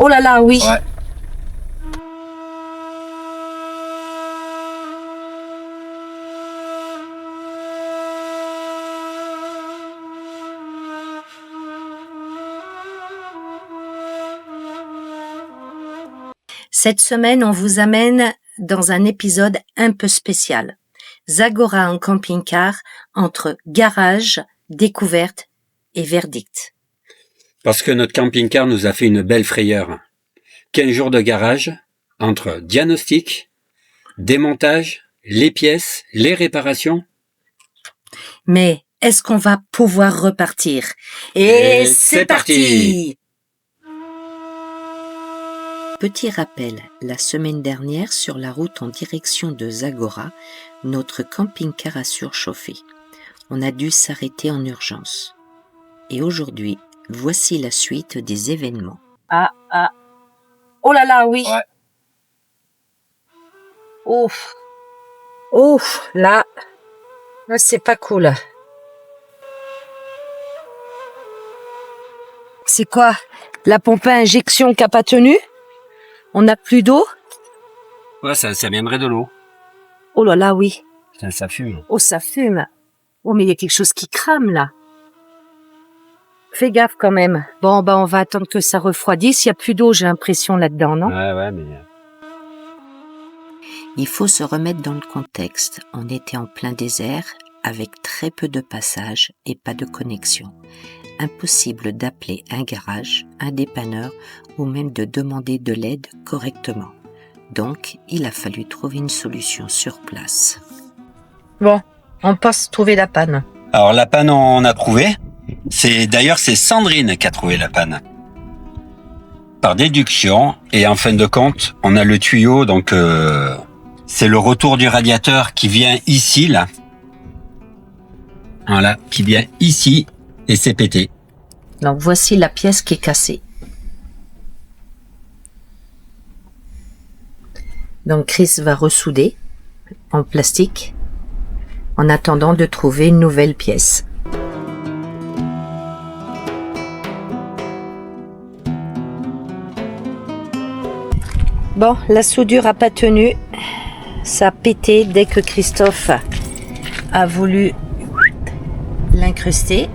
Oh là là, oui. Ouais. Cette semaine, on vous amène dans un épisode un peu spécial. Zagora en camping-car entre garage, découverte et verdict. Parce que notre camping-car nous a fait une belle frayeur. 15 jours de garage, entre diagnostic, démontage, les pièces, les réparations. Mais est-ce qu'on va pouvoir repartir? Et c'est parti! Petit rappel, la semaine dernière, sur la route en direction de Zagora, notre camping-car a surchauffé. On a dû s'arrêter en urgence. Et aujourd'hui, voici la suite des événements. Oh là là, oui. Ouais. Ouf. Ouf, là, c'est pas cool. C'est quoi? La pompe à injection qui a pas tenu? On n'a plus d'eau? Ouais, ça viendrait de l'eau. Oh là là, oui. Ça fume. Oh, ça fume. Oh, mais il y a quelque chose qui crame, là. Fais gaffe, quand même. Bon, on va attendre que ça refroidisse. Il n'y a plus d'eau, j'ai l'impression, là-dedans, non? Ouais, mais... Il faut se remettre dans le contexte. On était en plein désert, avec très peu de passages et pas de connexion. Impossible d'appeler un garage, un dépanneur ou même de demander de l'aide correctement. Donc, il a fallu trouver une solution sur place. Bon, on passe trouver la panne. Alors la panne, on a trouvé. D'ailleurs, c'est Sandrine qui a trouvé la panne. Par déduction, et en fin de compte, on a le tuyau, donc c'est le retour du radiateur qui vient ici, là. Voilà, qui vient ici, et c'est pété. Donc voici la pièce qui est cassée. Donc Chris va ressouder en plastique en attendant de trouver une nouvelle pièce. Bon, la soudure a pas tenu. Ça a pété dès que Christophe a voulu l'incruster.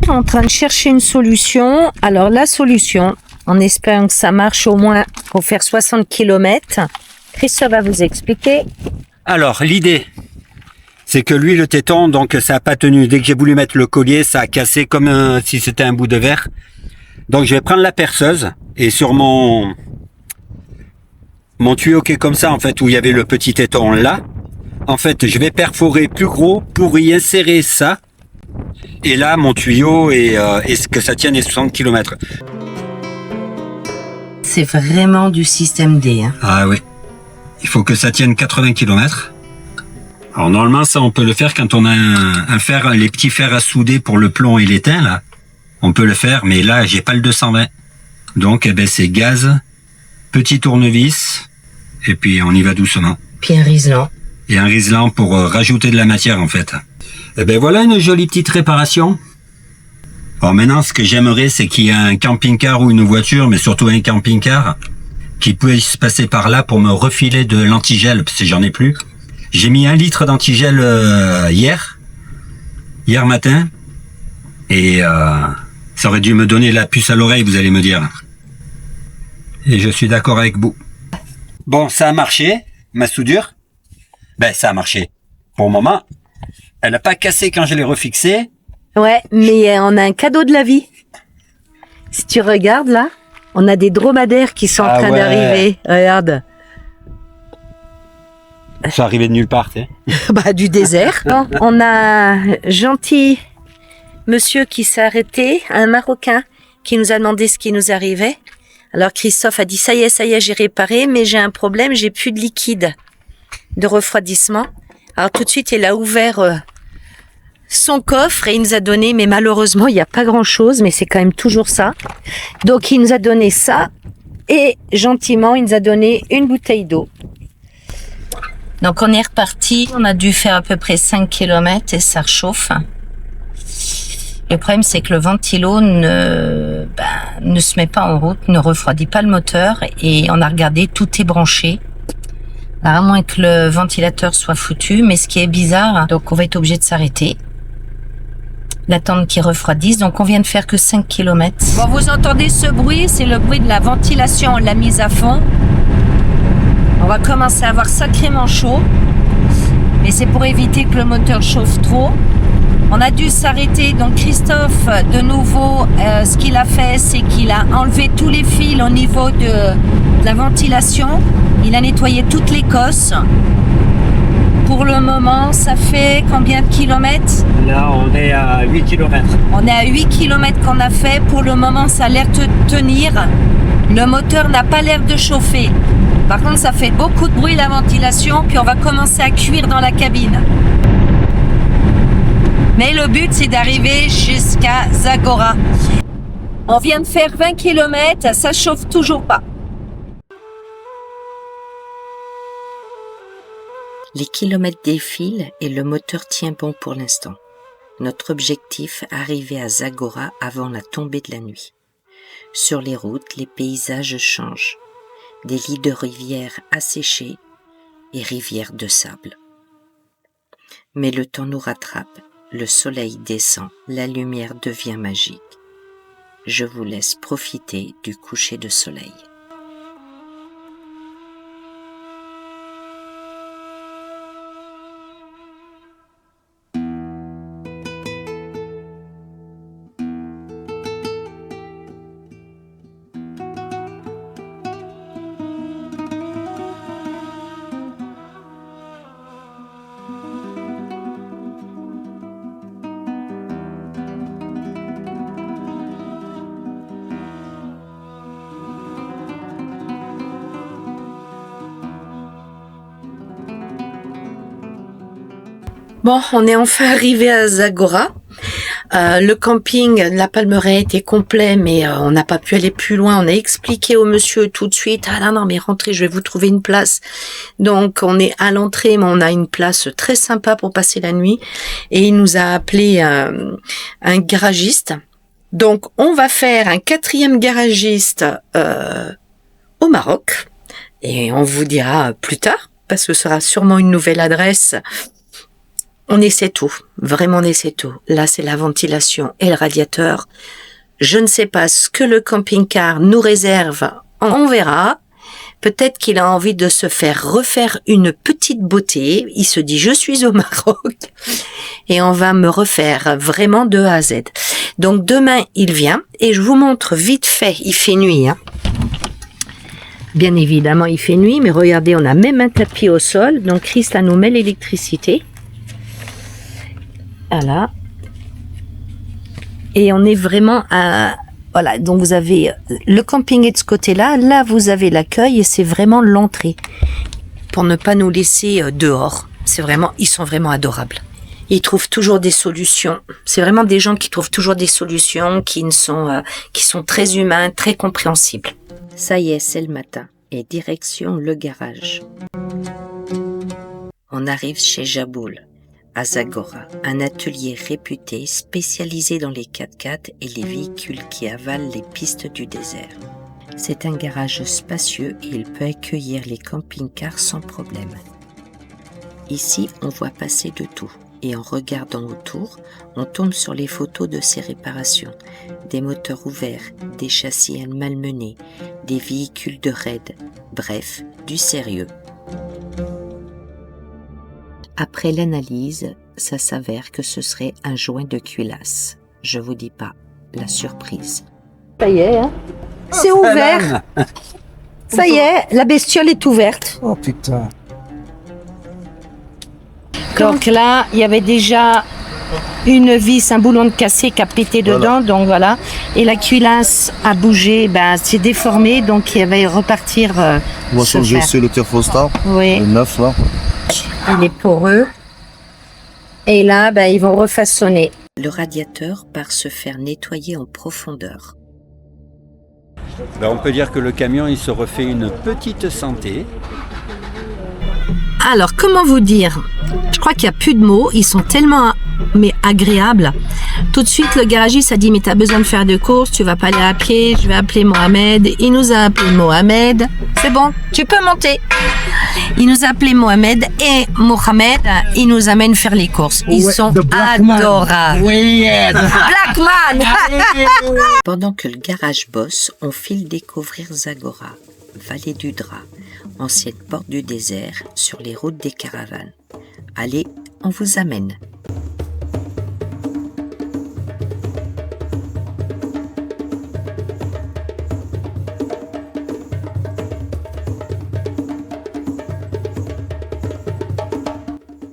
En train de chercher une solution. Alors la solution, en espérant que ça marche au moins pour faire 60 km, Christophe va vous expliquer. Alors l'idée, c'est que lui le téton, donc ça a pas tenu. Dès que j'ai voulu mettre le collier, ça a cassé comme si c'était un bout de verre. Donc je vais prendre la perceuse et sur mon tuyau qui est comme ça en fait, où il y avait le petit téton là, en fait je vais perforer plus gros pour y insérer ça. Et là, mon tuyau est que ça tienne les 60 km. C'est vraiment du système D. Hein. Ah oui. Il faut que ça tienne 80 km. Alors normalement, ça, on peut le faire quand on a un fer, les petits fers à souder pour le plomb et l'étain, là. On peut le faire, mais là, j'ai pas le 220. Donc, c'est gaz, petit tournevis, et puis on y va doucement. Puis un riselant. Et un riselant pour rajouter de la matière, en fait. Et voilà une jolie petite réparation. Alors maintenant, ce que j'aimerais, c'est qu'il y ait un camping-car ou une voiture, mais surtout un camping-car, qui puisse passer par là pour me refiler de l'antigel, parce que j'en ai plus. J'ai mis 1 litre d'antigel hier matin, et ça aurait dû me donner la puce à l'oreille, vous allez me dire. Et je suis d'accord avec vous. Bon, ça a marché, ma soudure. Ça a marché. Pour le moment. Elle n'a pas cassé quand je l'ai refixée. Ouais, mais on a un cadeau de la vie. Si tu regardes là, on a des dromadaires qui sont en train d'arriver. Regarde. Ça arrivait de nulle part, tu sais. Du désert. Bon, on a un gentil monsieur qui s'est arrêté, un Marocain, qui nous a demandé ce qui nous arrivait. Alors Christophe a dit ça y est, j'ai réparé, mais j'ai un problème, j'ai plus de liquide de refroidissement. Alors tout de suite, il a ouvert son coffre et il nous a donné, mais malheureusement, il n'y a pas grand-chose, mais c'est quand même toujours ça. Donc il nous a donné ça et gentiment, il nous a donné une bouteille d'eau. Donc on est reparti, on a dû faire à peu près 5 km et ça rechauffe. Le problème, c'est que le ventilo ne se met pas en route, ne refroidit pas le moteur et on a regardé, tout est branché. À moins que le ventilateur soit foutu, mais ce qui est bizarre, donc on va être obligé de s'arrêter. L'attendre qu'il refroidisse, donc on vient de faire que 5 km. Bon, vous entendez ce bruit, c'est le bruit de la ventilation, on l'a mise à fond. On va commencer à avoir sacrément chaud, mais c'est pour éviter que le moteur chauffe trop. On a dû s'arrêter, donc Christophe, de nouveau, ce qu'il a fait, c'est qu'il a enlevé tous les fils au niveau de la ventilation. Il a nettoyé toutes les cosses. Pour le moment, ça fait combien de kilomètres? Là, on est à 8 km. On est à 8 km qu'on a fait. Pour le moment, ça a l'air de tenir. Le moteur n'a pas l'air de chauffer. Par contre, ça fait beaucoup de bruit, la ventilation, puis on va commencer à cuire dans la cabine. Mais le but, c'est d'arriver jusqu'à Zagora. On vient de faire 20 km, ça chauffe toujours pas. Les kilomètres défilent et le moteur tient bon pour l'instant. Notre objectif, arriver à Zagora avant la tombée de la nuit. Sur les routes, les paysages changent. Des lits de rivières asséchés et rivières de sable. Mais le temps nous rattrape. Le soleil descend, la lumière devient magique. Je vous laisse profiter du coucher de soleil. Bon, on est enfin arrivé à Zagora. Le camping, la Palmeraie était complet, mais on n'a pas pu aller plus loin. On a expliqué au monsieur tout de suite, ah non, mais rentrez, je vais vous trouver une place. Donc, on est à l'entrée, mais on a une place très sympa pour passer la nuit. Et il nous a appelé un garagiste. Donc, on va faire un 4e garagiste au Maroc. Et on vous dira plus tard, parce que ce sera sûrement une nouvelle adresse. On essaie tout, vraiment on essaie tout. Là, c'est la ventilation et le radiateur. Je ne sais pas ce que le camping-car nous réserve, on verra. Peut-être qu'il a envie de se faire refaire une petite beauté. Il se dit, je suis au Maroc et on va me refaire vraiment de A à Z. Donc demain, il vient et je vous montre vite fait, il fait nuit, hein. Bien évidemment, il fait nuit, mais regardez, on a même un tapis au sol. Donc Chris, là, nous met l'électricité. Voilà. Et on est vraiment à... Voilà, donc vous avez... Le camping est de ce côté-là. Là, vous avez l'accueil et c'est vraiment l'entrée. Pour ne pas nous laisser dehors. C'est vraiment... Ils sont vraiment adorables. Ils trouvent toujours des solutions. C'est vraiment des gens qui trouvent toujours des solutions, qui sont très humains, très compréhensibles. Ça y est, c'est le matin. Et direction le garage. On arrive chez Jaboul. À Zagora, un atelier réputé spécialisé dans les 4x4 et les véhicules qui avalent les pistes du désert. C'est un garage spacieux et il peut accueillir les camping-cars sans problème. Ici, on voit passer de tout et en regardant autour, on tombe sur les photos de ces réparations. Des moteurs ouverts, des châssis malmenés, des véhicules de raid, bref, du sérieux. Après l'analyse, ça s'avère que ce serait un joint de culasse. Je vous dis pas, la surprise. Ça y est, hein, c'est ouvert. Ça y est, la bestiole est ouverte. Oh putain. Donc là, il y avait déjà une vis, un boulon de cassé qui a pété dedans, donc voilà. Et la culasse a bougé, c'est déformé, donc il va repartir. On va changer aussi le thermostat. Oui. Le neuf là. Il est poreux. Et là, ils vont refaçonner. Le radiateur part se faire nettoyer en profondeur. On peut dire que le camion, il se refait une petite santé. Alors, comment vous dire? Je crois qu'il n'y a plus de mots. Ils sont tellement mais agréable. Tout de suite, le garagiste a dit, mais tu as besoin de faire des courses, tu vas pas aller à pied, je vais appeler Mohamed. Il nous a appelé Mohamed. C'est bon, tu peux monter. Il nous a appelé Mohamed et Mohamed, il nous amène faire les courses. Ils sont adorables. Oui, Blackman. Pendant que le garage bosse, on file découvrir Zagora, vallée du Drap, ancienne porte du désert sur les routes des caravanes. Allez, on vous amène.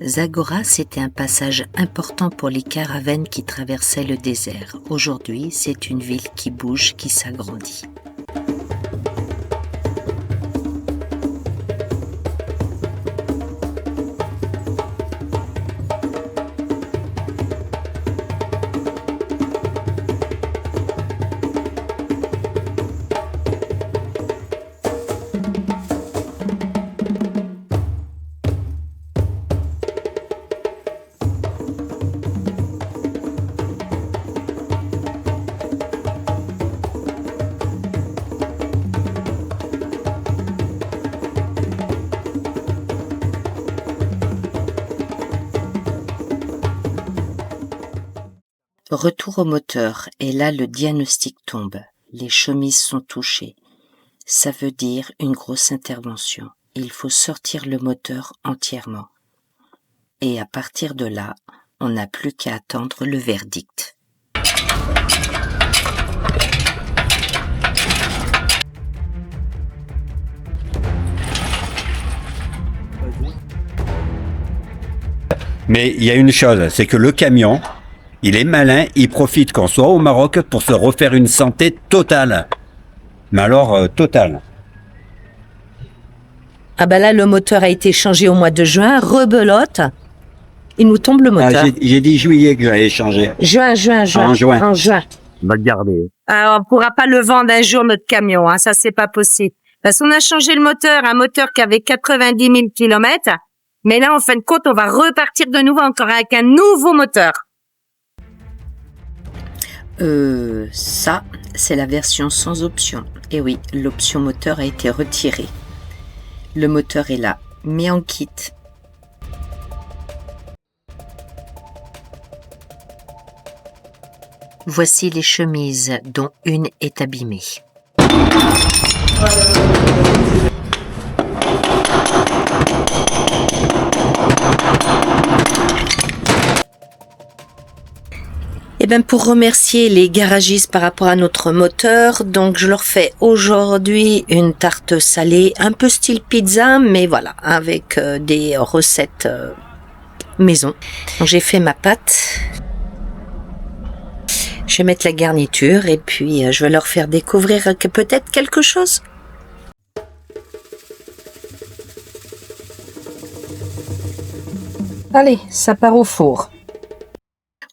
Zagora, c'était un passage important pour les caravanes qui traversaient le désert. Aujourd'hui, c'est une ville qui bouge, qui s'agrandit. Retour au moteur, et là le diagnostic tombe. Les chemises sont touchées. Ça veut dire une grosse intervention. Il faut sortir le moteur entièrement. Et à partir de là, on n'a plus qu'à attendre le verdict. Mais il y a une chose, c'est que le camion, il est malin, il profite qu'on soit au Maroc pour se refaire une santé totale. Mais alors, totale. Ah ben là, le moteur a été changé au mois de juin, rebelote. Il nous tombe le moteur. J'ai dit juillet que j'allais changer. Juin. En juin. En juin. On va le garder. Alors, on pourra pas le vendre un jour, notre camion, hein, ça c'est pas possible. Parce qu'on a changé le moteur, un moteur qui avait 90 000 kilomètres. Mais là, en fin de compte, on va repartir de nouveau encore avec un nouveau moteur. Ça, c'est la version sans option. Et oui, l'option moteur a été retirée. Le moteur est là, mais en kit. Voici les chemises, dont une est abîmée. Et bien pour remercier les garagistes par rapport à notre moteur, donc je leur fais aujourd'hui une tarte salée, un peu style pizza, mais voilà, avec des recettes maison. Donc j'ai fait ma pâte. Je vais mettre la garniture et puis je vais leur faire découvrir peut-être quelque chose. Allez, ça part au four.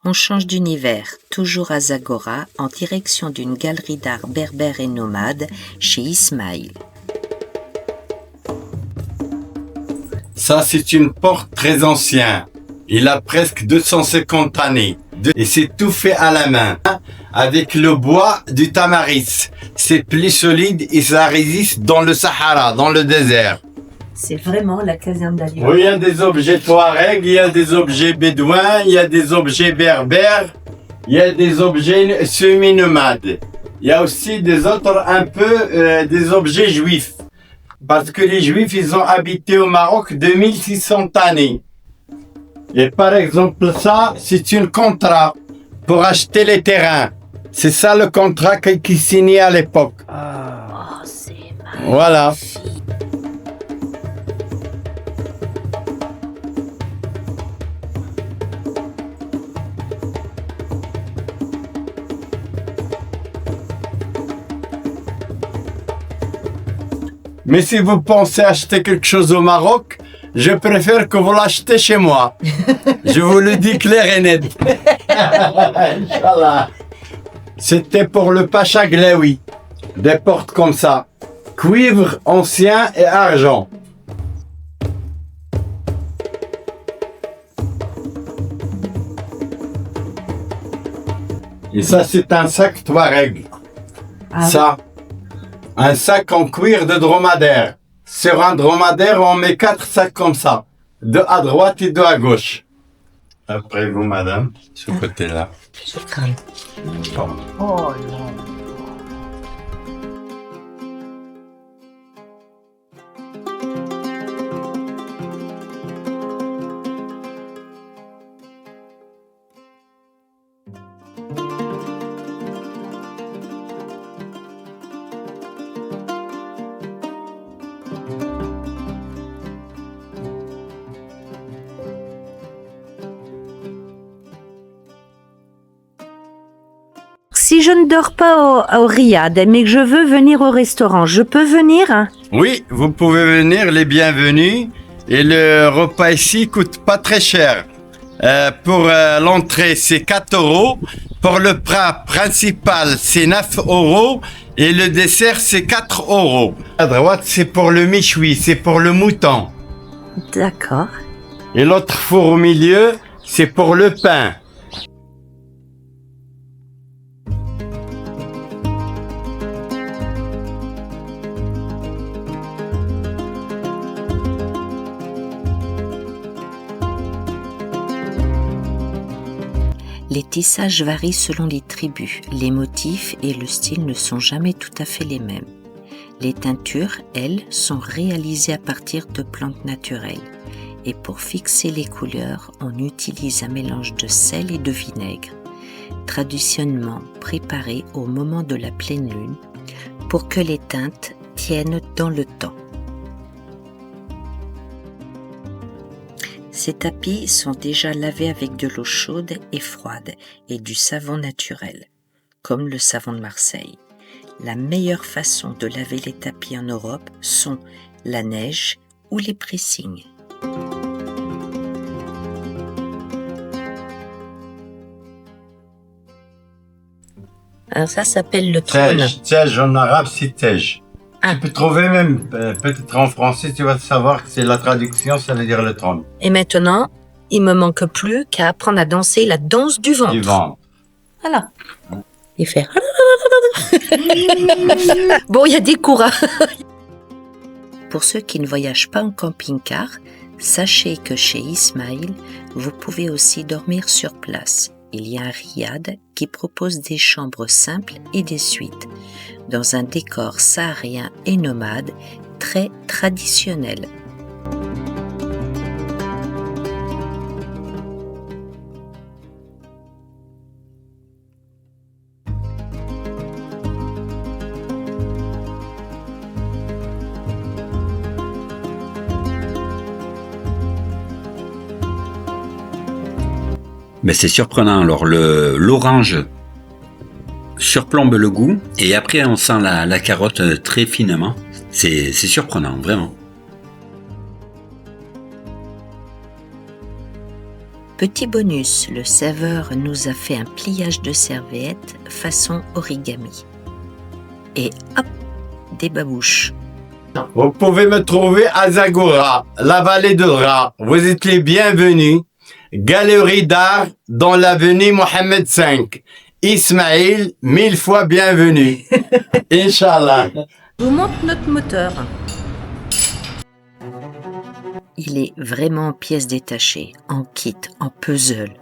On change d'univers, toujours à Zagora, en direction d'une galerie d'art berbère et nomade chez Ismaïl. Ça, c'est une porte très ancienne. Il a presque 250 années. Et c'est tout fait à la main, avec le bois du tamaris. C'est plus solide et ça résiste dans le Sahara, dans le désert. C'est vraiment la caserne d'Alion. Oui, il y a des objets touareg, il y a des objets bédouins, il y a des objets berbères, il y a des objets semi-nomades. Il y a aussi des autres un peu des objets juifs. Parce que les juifs, ils ont habité au Maroc 2600 années. Et par exemple, ça, c'est un contrat pour acheter les terrains. C'est ça le contrat qui signait à l'époque. Oh, c'est magnifique. Voilà. Mais si vous pensez acheter quelque chose au Maroc, je préfère que vous l'achetez chez moi. Je vous le dis clair et net. Inch'Allah. C'était pour le Pacha Glaoui. Des portes comme ça. Cuivre ancien et argent. Et ça, c'est un sac Touareg. Ah Ça, un sac en cuir de dromadaire. Sur un dromadaire, on met 4 sacs comme ça. Deux à droite et deux à gauche. Après vous, madame, ce côté-là. Pardon. Oh non. Si je ne dors pas au Riyad, mais que je veux venir au restaurant, je peux venir? Oui, vous pouvez venir, les bienvenus. Et le repas ici coûte pas très cher. Pour l'entrée, c'est 4 euros. Pour le plat principal, c'est 9 euros. Et le dessert, c'est 4 euros. À droite, c'est pour le méchoui, c'est pour le mouton. D'accord. Et l'autre four au milieu, c'est pour le pain. Les tissages varient selon les tribus. Les motifs et le style ne sont jamais tout à fait les mêmes. Les teintures, elles, sont réalisées à partir de plantes naturelles. Et pour fixer les couleurs, on utilise un mélange de sel et de vinaigre, traditionnellement préparé au moment de la pleine lune, pour que les teintes tiennent dans le temps. Ces tapis sont déjà lavés avec de l'eau chaude et froide et du savon naturel, comme le savon de Marseille. La meilleure façon de laver les tapis en Europe sont la neige ou les pressings. Alors ça s'appelle le trône. Tej en arabe, c'est tej. Ah. Tu peux trouver même, peut-être en français, tu vas savoir que c'est la traduction, ça veut dire le trône. Et maintenant, il me manque plus qu'à apprendre à danser la danse du ventre. Du ventre. Voilà. Et faire. Bon, il y a des cours. Pour ceux qui ne voyagent pas en camping-car, sachez que chez Ismail, vous pouvez aussi dormir sur place. Il y a un riad qui propose des chambres simples et des suites, dans un décor saharien et nomade très traditionnel. Mais c'est surprenant. Alors l'orange surplombe le goût et après on sent la carotte très finement. C'est surprenant, vraiment. Petit bonus, le serveur nous a fait un pliage de serviette façon origami. Et hop, des babouches. Vous pouvez me trouver à Zagora, la vallée de Ras. Vous êtes les bienvenus. Galerie d'art dans l'avenue Mohamed V. Ismail, 1000 fois bienvenue. Inch'Allah. Je vous montre notre moteur. Il est vraiment en pièces détachées, en kit, en puzzle.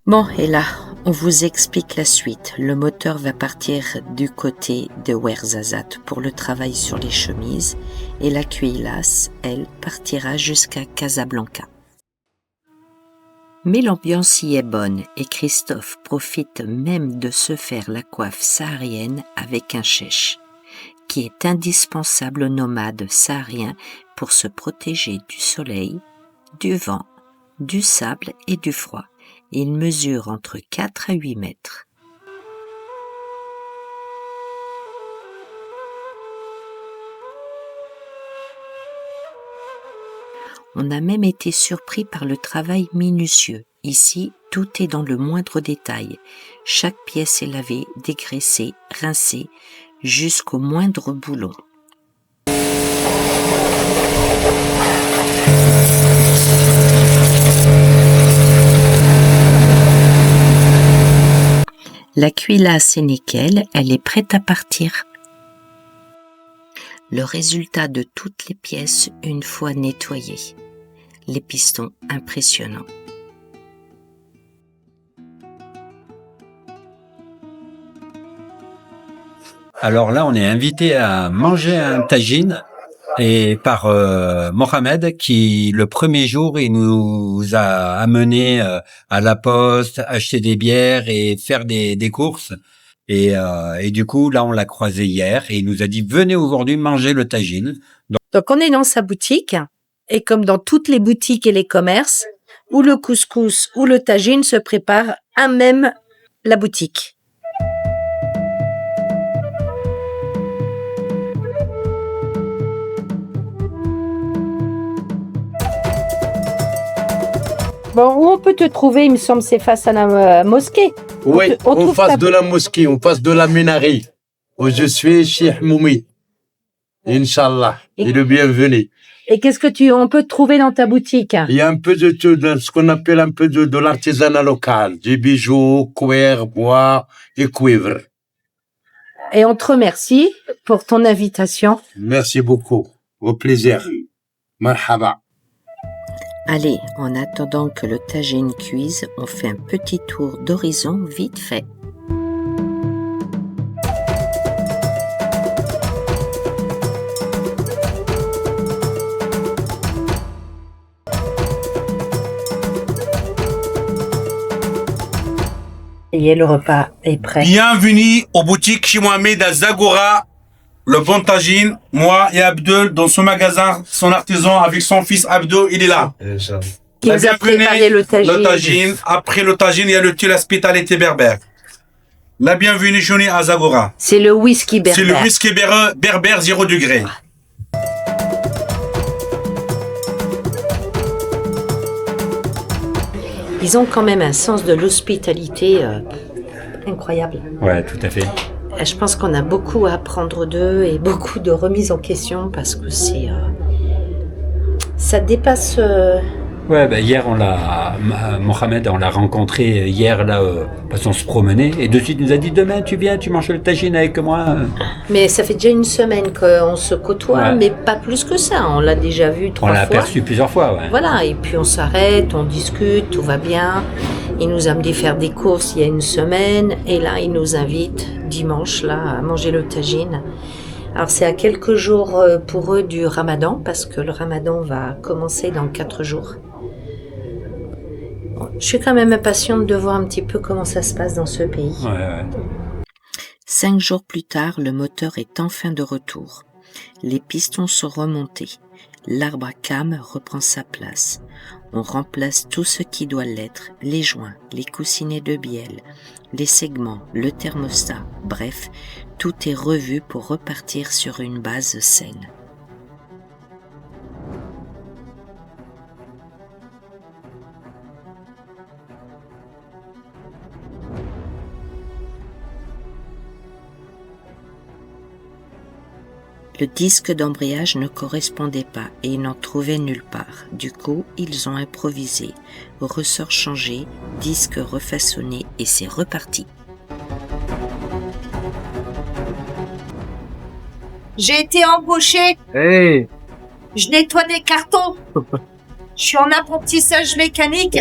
Bon, et là, on vous explique la suite. Le moteur va partir du côté de Ouarzazate pour le travail sur les chemises et la cuirasse, elle, partira jusqu'à Casablanca. Mais l'ambiance y est bonne et Christophe profite même de se faire la coiffe saharienne avec un chèche, qui est indispensable aux nomades sahariens pour se protéger du soleil, du vent, du sable et du froid. Il mesure entre 4 à 8 mètres. On a même été surpris par le travail minutieux. Ici, tout est dans le moindre détail. Chaque pièce est lavée, dégraissée, rincée, jusqu'au moindre boulon. La cuillasse est nickel, elle est prête à partir. Le résultat de toutes les pièces une fois nettoyées. Les pistons impressionnants. Alors là, on est invité à manger un tagine et par Mohamed qui, le premier jour, il nous a amené à la poste, acheter des bières et faire des courses. Et du coup, là, on l'a croisé hier et il nous a dit « Venez aujourd'hui manger le tagine ». Donc on est dans sa boutique et comme dans toutes les boutiques et les commerces, où le couscous ou le tagine se prépare à même la boutique. Bon, où on peut te trouver, il me semble, c'est face à la mosquée. Oui, on en trouve face ta- de la mosquée, en face de la minarie, où je suis Cheikh Moumi. Inch'Allah, Et- et le bienvenu. Et qu'est-ce que on peut te trouver dans ta boutique? Il y a un peu de tout, de ce qu'on appelle un peu de l'artisanat local, des bijoux, cuir, bois et cuivre. Et on te remercie pour ton invitation. Merci beaucoup. Au plaisir. Marhaba. Allez, en attendant que le tagine cuise, on fait un petit tour d'horizon vite fait. Et le repas est prêt. Bienvenue aux boutiques chez Mohamed à Zagora, le bon tagine. Moi et Abdel dans ce magasin, son artisan avec son fils Abdel, il est là. Qui nous a préparé le tagine. Après le tagine, il y a le style hospitalité berbère. La bienvenue chez nous à Zagora. C'est le whisky berbère. C'est le whisky berbère 0 degré. Ils ont quand même un sens de l'hospitalité incroyable. Ouais, tout à fait. Je pense qu'on a beaucoup à apprendre d'eux et beaucoup de remises en question parce que c'est ça dépasse. Ouais, hier Mohamed, on l'a rencontré hier là, parce qu'on se promenait et de suite il nous a dit demain tu viens, tu manges le tagine avec moi. Mais ça fait déjà une semaine qu'on se côtoie, Ouais. mais pas plus que ça. On l'a déjà vu 3 On fois. l'a aperçu plusieurs fois, ouais. Voilà, et puis on s'arrête, on discute, tout va bien. Il nous a amené faire des courses il y a une semaine et là il nous invite dimanche là à manger le tagine. Alors c'est à quelques jours pour eux du Ramadan parce que le Ramadan va commencer dans 4 jours. Je suis quand même impatiente de voir un petit peu comment ça se passe dans ce pays. Ouais. 5 jours plus tard, le moteur est enfin de retour. Les pistons sont remontés. L'arbre à cames reprend sa place. On remplace tout ce qui doit l'être, les joints, les coussinets de bielle, les segments, le thermostat, bref, tout est revu pour repartir sur une base saine. Le disque d'embrayage ne correspondait pas et ils n'en trouvaient nulle part. Du coup, ils ont improvisé. Ressort changé, disque refaçonné et c'est reparti. J'ai été embauchée. Hey, Je nettoie des cartons. Je suis en apprentissage mécanique.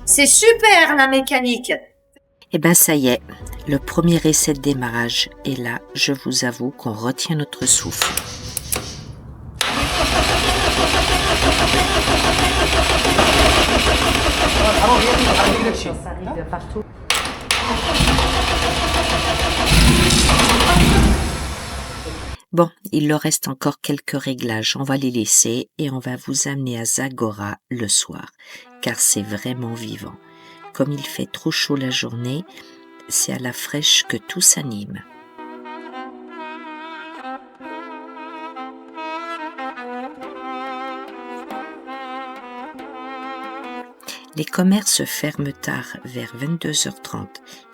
C'est super la mécanique. Eh ben ça y est, le premier essai de démarrage est là. Je vous avoue qu'on retient notre souffle. Ça arrive partout. Bon, il leur reste encore quelques réglages, on va les laisser et on va vous amener à Zagora le soir, car c'est vraiment vivant. Comme il fait trop chaud la journée, c'est à la fraîche que tout s'anime. Les commerces ferment tard vers 22h30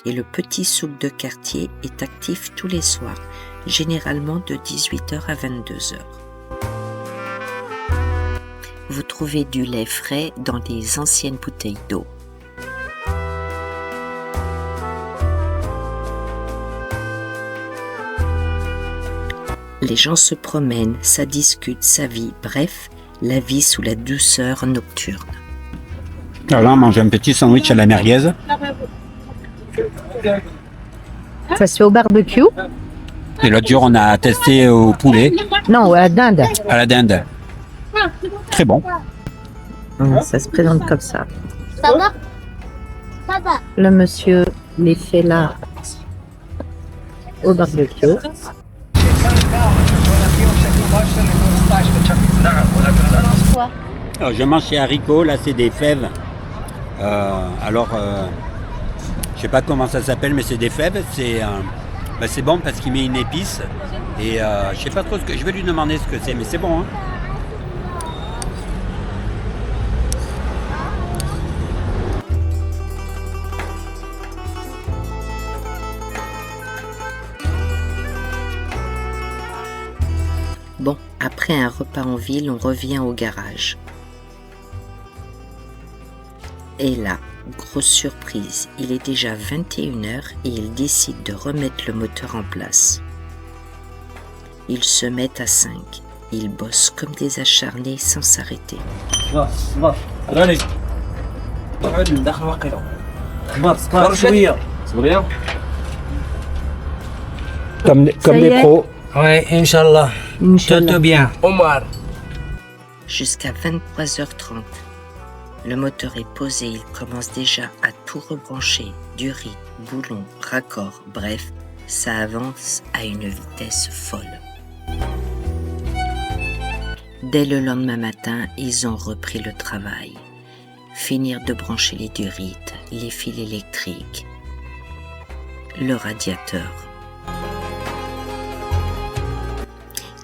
et le petit souk de quartier est actif tous les soirs, généralement de 18h à 22h. Vous trouvez du lait frais dans des anciennes bouteilles d'eau. Les gens se promènent, ça discute, ça vit, bref, la vie sous la douceur nocturne. Alors là, on mange un petit sandwich à la merguez. Ça se fait au barbecue? Et l'autre jour, on a testé au poulet, Non, à la dinde. à la dinde. Très bon. Ça se présente comme ça. Ça va? Ça va. Le monsieur les fait là au barbecue. Alors, je mange chez Haricot, là c'est des fèves. Je sais pas comment ça s'appelle, mais c'est des fèves. C'est bon parce qu'il met une épice. Et je sais pas trop ce que. Je vais lui demander ce que c'est, mais c'est bon. Hein. Bon, après un repas en ville, on revient au garage. Et là, grosse surprise, il est déjà 21h et il décide de remettre le moteur en place. Ils se mettent à 5. Ils bossent comme des acharnés sans s'arrêter. Comme des pros. Ouais, Inch'Allah. Tout bien. Omar. Jusqu'à 23h30. Le moteur est posé, il commence déjà à tout rebrancher. Du rythme, boulon, raccord, bref, ça avance à une vitesse folle. Dès le lendemain matin, ils ont repris le travail. Finir de brancher les durites, les fils électriques, le radiateur.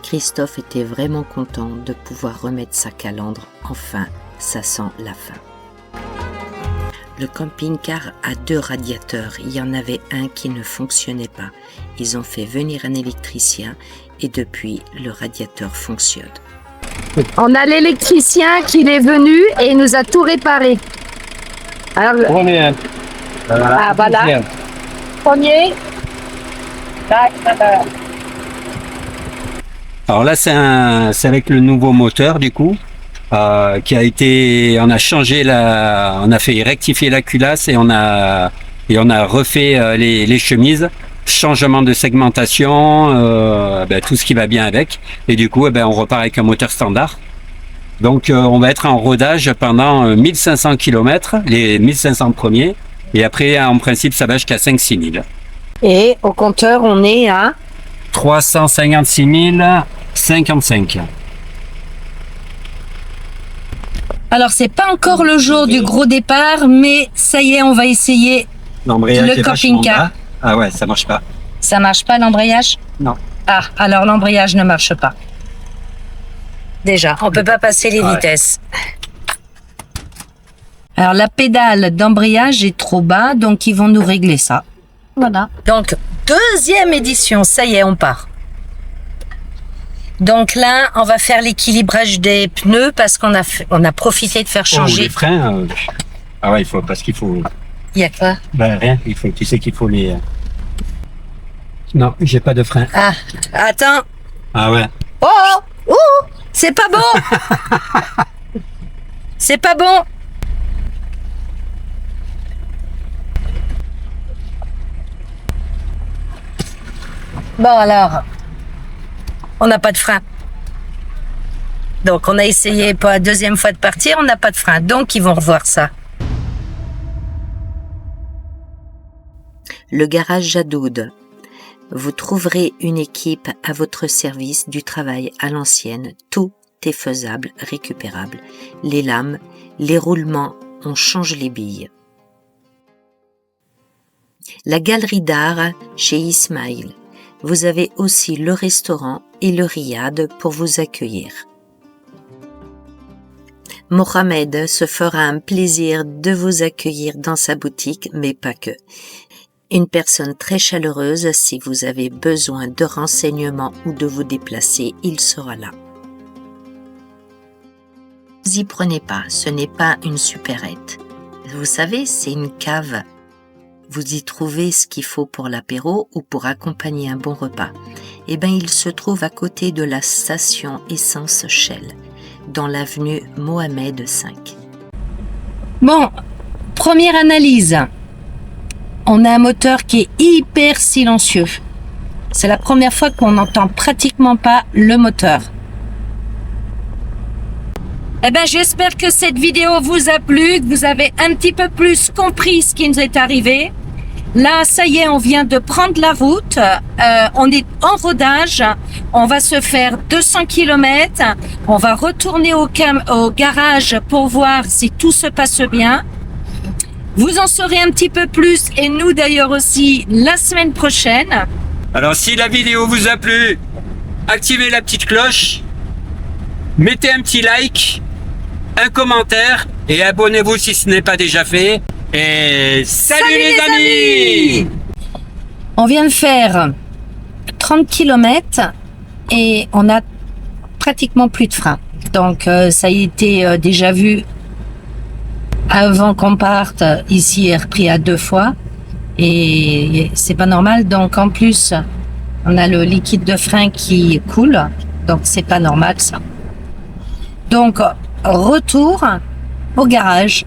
Christophe était vraiment content de pouvoir remettre sa calandre. Enfin, ça sent la fin. Le camping-car a 2 radiateurs. Il y en avait un qui ne fonctionnait pas. Ils ont fait venir un électricien et depuis, le radiateur fonctionne. On a l'électricien qui est venu et il nous a tout réparé. Alors, Premier. ah voilà. Premier. Tac, tac, tac. Alors là, c'est avec le nouveau moteur du coup, qui a été, on a changé on a fait rectifier la culasse et on a refait les chemises, changement de segmentation, tout ce qui va bien avec. Et du coup, on repart avec un moteur standard. Donc, on va être en rodage pendant 1500 km, les 1500 premiers. Et après, en principe, ça va jusqu'à 5-6 000. Et au compteur, on est à 356 055. Alors, c'est pas encore le jour du gros départ, mais ça y est, on va essayer L'embrayage le est vachement camping-car. bas. Ah ouais, ça marche pas. Ça marche pas l'embrayage? Non. Ah, alors l'embrayage ne marche pas. déjà, on peut pas passer les vitesses. Alors, la pédale d'embrayage est trop bas, donc ils vont nous régler ça. Voilà. Donc, deuxième édition, ça y est, on part. Donc là, on va faire l'équilibrage des pneus parce qu'on a profité de faire Oh, changer. les freins. Ah ouais, parce qu'il faut. Il y a quoi? Ben rien, tu sais qu'il faut les. Non, j'ai pas de frein. Ah, attends. Ah ouais. Oh, oh, c'est pas bon. C'est pas bon. Bon alors, on n'a pas de frein. Donc on a essayé pour la deuxième fois de partir, on n'a pas de frein. Donc ils vont revoir ça. Le garage Jadoud. Vous trouverez une équipe à votre service, du travail à l'ancienne. Tout est faisable, récupérable. Les lames, les roulements, on change les billes. La galerie d'art chez Ismaïl. Vous avez aussi le restaurant et le riad pour vous accueillir. Mohamed se fera un plaisir de vous accueillir dans sa boutique, mais pas que. Une personne très chaleureuse, si vous avez besoin de renseignements ou de vous déplacer, il sera là. Ne vous y prenez pas, ce n'est pas une supérette. Vous savez, c'est une cave. Vous y trouvez ce qu'il faut pour l'apéro ou pour accompagner un bon repas. Eh bien, il se trouve à côté de la station Essence Shell, dans l'avenue Mohamed V. Bon, première analyse. On a un moteur qui est hyper silencieux. C'est la première fois qu'on n'entend pratiquement pas le moteur. Eh ben, j'espère que cette vidéo vous a plu, que vous avez un petit peu plus compris ce qui nous est arrivé. Là, ça y est, on vient de prendre la route. On est en rodage. On va se faire 200 km. On va retourner au garage pour voir si tout se passe bien. Vous en saurez un petit peu plus, et nous d'ailleurs aussi, la semaine prochaine. Alors si la vidéo vous a plu, activez la petite cloche, mettez un petit like, un commentaire et abonnez-vous si ce n'est pas déjà fait. Et salut les amis! On vient de faire 30 km et on a pratiquement plus de frein. Donc ça a été déjà vu avant qu'on parte. Ici est repris à 2 fois et c'est pas normal. Donc en plus on a le liquide de frein qui coule, donc c'est pas normal ça. Donc retour au garage.